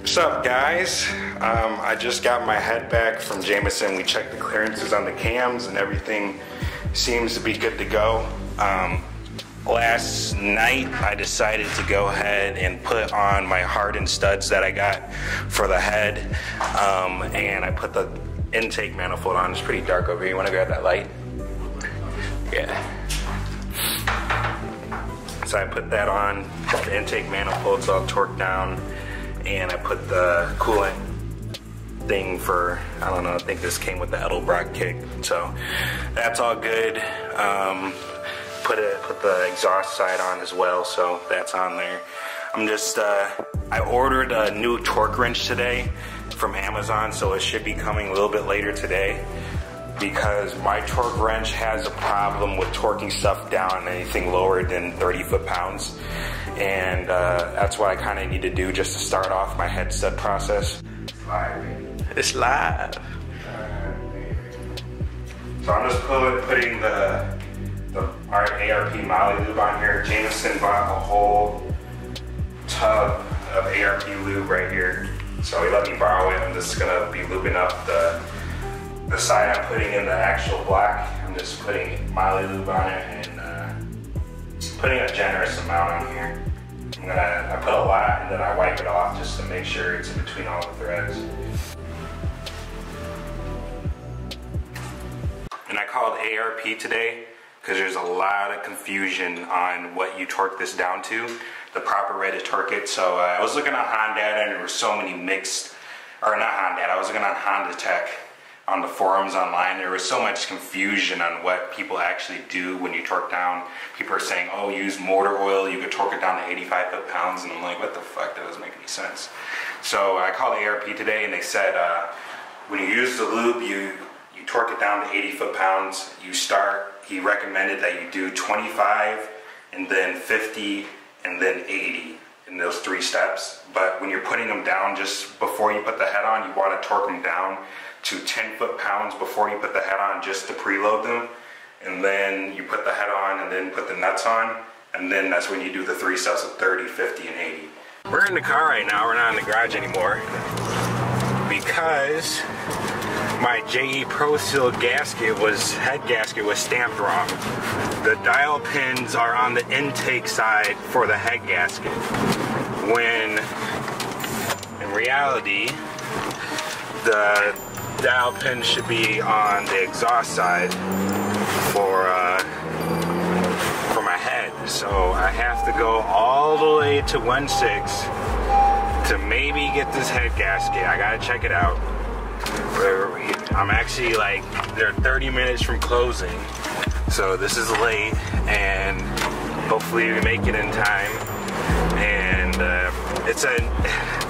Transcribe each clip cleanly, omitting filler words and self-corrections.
What's up, guys? I just got my head back from Jameson. We checked the clearances on the cams and everything seems to be good to go. Last night I decided to go ahead and put on my hardened studs that I got for the head, and I put the intake manifold on. It's pretty dark over here. You want to grab that light? Yeah. So I put that on, the intake manifold's all torqued down, and I put the coolant thing for, I don't know, I think this came with the Edelbrock kick. So that's all good. Put the exhaust side on as well, so that's on there. I'm just, I ordered a new torque wrench today from Amazon, so it should be coming a little bit later today, because my torque wrench has a problem with torquing stuff down anything lower than 30 foot-pounds. And that's what I kind of need to do just to start off my head stud process. It's live. So I'm just putting the ARP Molly lube on here. Jameson bought a whole tub of ARP lube right here. So he let me borrow it. I'm just gonna be lubing up the side I'm putting in the actual block. I'm just putting Molly lube on it and putting a generous amount on here. I put a lot and then I wipe it off just to make sure it's in between all the threads. And I called ARP today because there's a lot of confusion on what you torque this down to, the proper way to torque it. So I was looking on Honda and there were so many mixed, or not Honda, I was looking on Honda Tech on the forums online. There was so much confusion on what people actually do when you torque down. People are saying, oh, use motor oil, you could torque it down to 85 foot-pounds, and I'm like, what the fuck, that doesn't make any sense. So I called ARP today and they said, when you use the lube, you torque it down to 80 foot-pounds. He recommended that you do 25 and then 50 and then 80 in those 3 steps. But when you're putting them down, just before you put the head on, you want to torque them down to 10 foot-pounds before you put the head on, just to preload them. And then you put the head on and then put the nuts on, and then that's when you do the 3 steps of 30, 50, and 80. We're in the car right now, we're not in the garage anymore, because my JE Pro Seal head gasket was stamped wrong. The dial pins are on the intake side for the head gasket, when in reality, the dial pin should be on the exhaust side for my head. So I have to go all the way to 1/6 to maybe get this head gasket. I gotta check it out. I'm actually they're 30 minutes from closing, so this is late, and hopefully we make it in time. And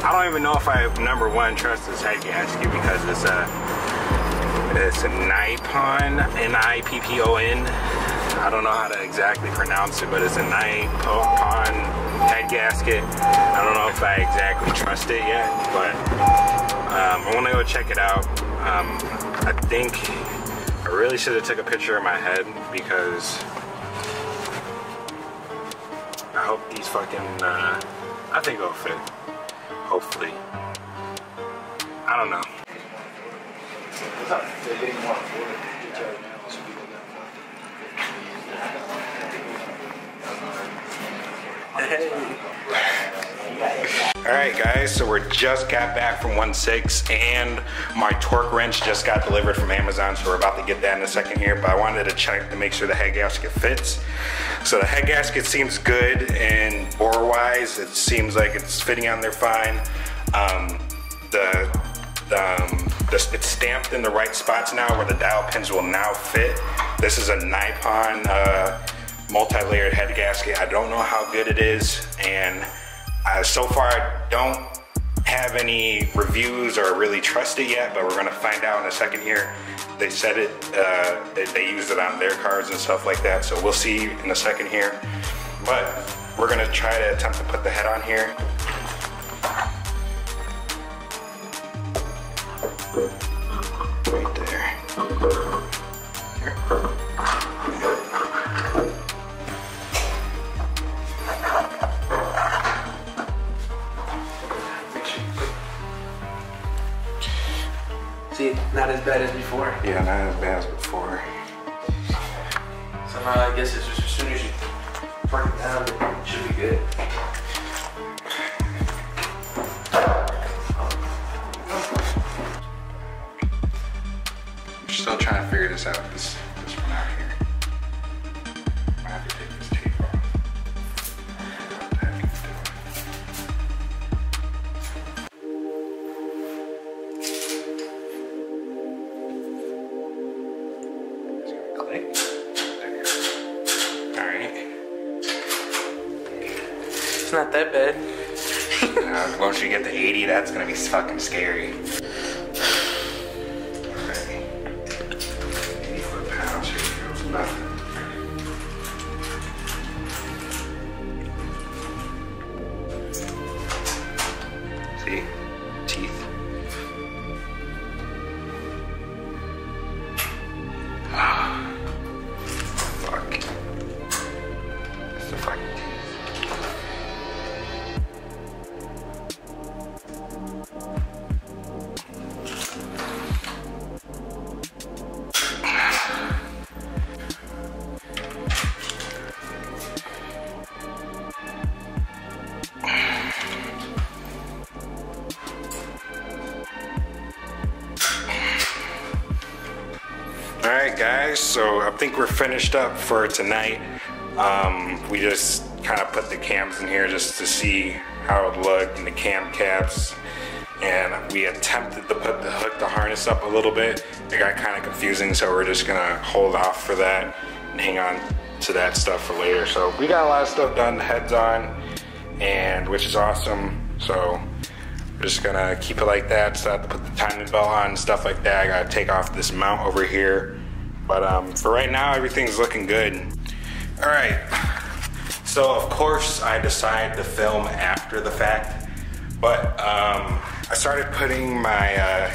I don't even know if I, number one, trust this head gasket, because it's a Nippon, N-I-P-P-O-N. I don't know how to exactly pronounce it, but it's a Nippon head gasket. I don't know if I exactly trust it yet, but I want to go check it out. I think I really should have took a picture of my head, because I hope these fucking, I think it'll fit. Hopefully. I don't know. Hey. Alright guys, so we just got back from 1/6 and my torque wrench just got delivered from Amazon, so we're about to get that in a second here, but I wanted to check to make sure the head gasket fits. So the head gasket seems good, and bore wise it seems like it's fitting on there fine. It's stamped in the right spots now where the dial pins will now fit. This is a Nippon multi-layered head gasket. I don't know how good it is, and so far I don't have any reviews or really trust it yet, but we're gonna find out in a second here. They said it, they used it on their cars and stuff like that, so we'll see in a second here. But we're gonna try to attempt to put the head on here. Right there. Here. Make sure you put See, not as bad as before. Yeah, not as bad as before. Somehow I guess it's just as soon as you torque it down, it should be good. I'm still trying to figure this out. This one out here. I have to take this tape off. Click. There. Alright. It's not that bad. Once you get to 80, that's gonna be fucking scary. 80 foot-pounds, here goes nothing. See? Teeth. Fuck. It's the fucking teeth. Alright guys, so I think we're finished up for tonight. We just kind of put the cams in here just to see how it looked and the cam caps. And we attempted to put the hook, the harness up a little bit. It got kind of confusing, so we're just gonna hold off for that and hang on to that stuff for later. So we got a lot of stuff done, heads on, and which is awesome. So we're just gonna keep it like that. So I have to put the timing belt on and stuff like that. I gotta take off this mount over here. But for right now, everything's looking good. All right, so of course I decided to film after the fact, but I started putting my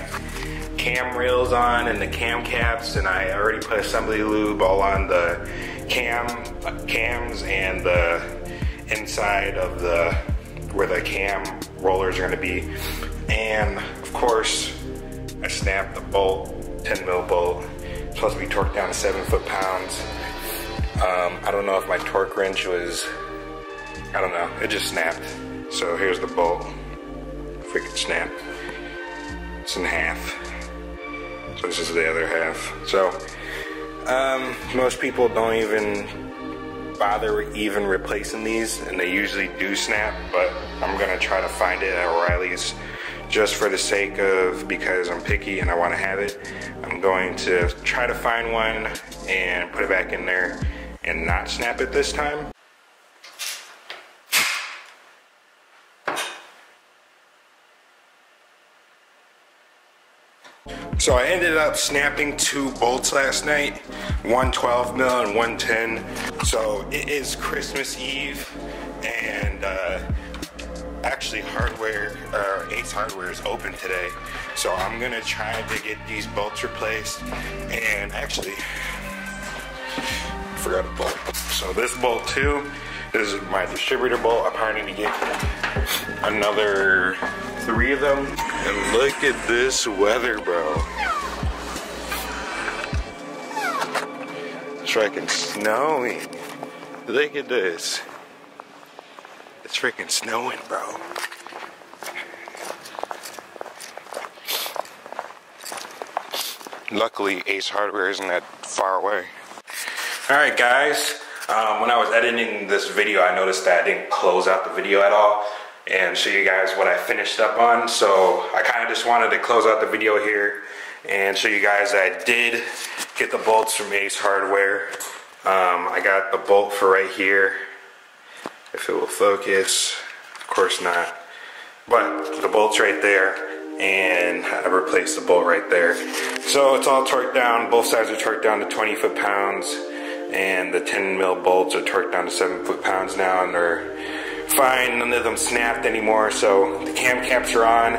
cam rails on and the cam caps, and I already put assembly lube all on the cams and the inside of the where the cam rollers are going to be. And of course I snapped the bolt, 10 mil bolt. It's supposed to be torqued down to 7 foot-pounds. I don't know if my torque wrench was, I don't know, it just snapped. So here's the bolt, freaking snapped. It's in half. So this is the other half. So most people don't even bother even replacing these, and they usually do snap, but I'm gonna try to find it at O'Reilly's just for the sake of, because I'm picky and I want to have it. I'm going to try to find one and put it back in there and not snap it this time. So I ended up snapping 2 bolts last night, one 12 mil and one 10. So it is Christmas Eve, and actually Ace Hardware is open today. So I'm gonna try to get these bolts replaced. And actually, I forgot a bolt. So this bolt too, this is my distributor bolt. I'm trying to get another 3 of them. And look at this weather, bro. It's freaking snowing. Look at this. It's freaking snowing, bro. Luckily, Ace Hardware isn't that far away. Alright guys, when I was editing this video, I noticed that I didn't close out the video at all and show you guys what I finished up on. So I kind of just wanted to close out the video here and show you guys that I did get the bolts from Ace Hardware. I got the bolt for right here. If it will focus, of course not. But the bolt's right there, and I replaced the bolt right there. So it's all torqued down. Both sides are torqued down to 20 foot-pounds, and the 10 mil bolts are torqued down to 7 foot-pounds now, and they're fine. None of them snapped anymore. So the cam caps are on.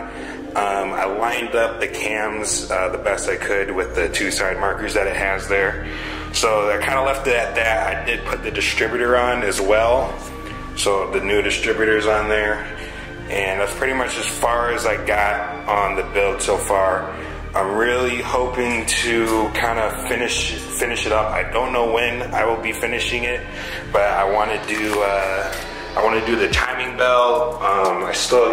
I lined up the cams the best I could with the 2 side markers that it has there. So I kind of left it at that. I did put the distributor on as well. So the new distributor's on there. And that's pretty much as far as I got on the build so far. I'm really hoping to kind of finish it up. I don't know when I will be finishing it, but I want to do the timing bell. I still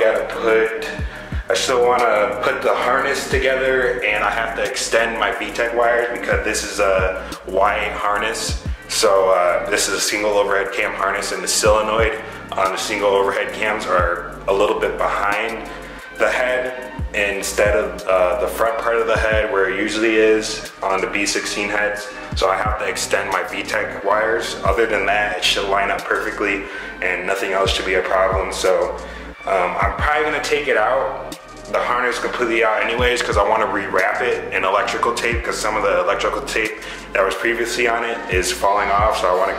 want to put the harness together, and I have to extend my VTEC wires because this is a Y harness. So this is a single overhead cam harness, and the solenoid on the single overhead cams are a little bit behind the head instead of the front part of the head where it usually is on the B16 heads. So I have to extend my VTEC wires. Other than that, it should line up perfectly and nothing else should be a problem. So I'm probably gonna take it out, the harness completely out anyways, because I want to rewrap it in electrical tape, because some of the electrical tape that was previously on it is falling off, so I want to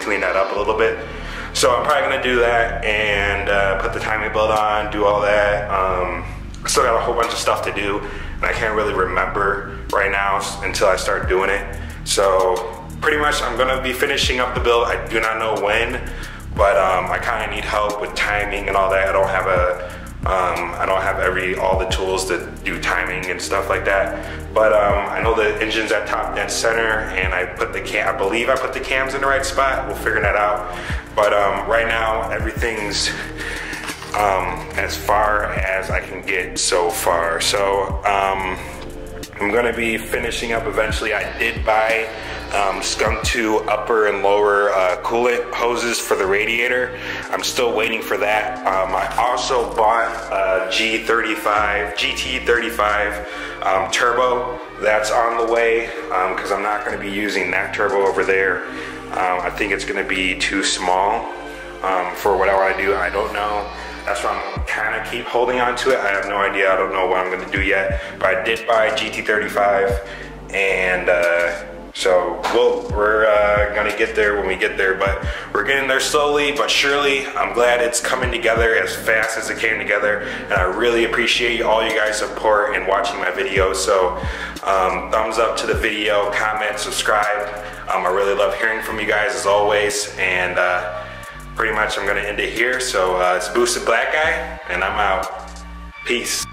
clean that up a little bit. So I'm probably gonna do that and put the timing belt on, do all that. I still got a whole bunch of stuff to do, and I can't really remember right now until I start doing it. So pretty much I'm gonna be finishing up the build. I do not know when, but I kind of need help with timing and all that. I don't have all the tools to do timing and stuff like that. But I know the engine's at top dead center, and I believe I put the cams in the right spot. We'll figure that out. But right now everything's as far as I can get so far. So I'm gonna be finishing up eventually. I did buy Skunk 2 upper and lower coolant hoses for the radiator. I'm still waiting for that. I also bought a GT35 turbo. That's on the way because I'm not gonna be using that turbo over there. I think it's gonna be too small for what I want to do. I don't know. That's why I'm kind of keep holding on to it. I have no idea. I don't know what I'm going to do yet. But I did buy GT35, and so we're going to get there when we get there. But we're getting there slowly but surely. I'm glad it's coming together as fast as it came together, and I really appreciate all you guys' support and watching my videos. So thumbs up to the video, comment, subscribe. I really love hearing from you guys as always, and pretty much I'm gonna end it here. So it's Boosted Black Guy, and I'm out. Peace.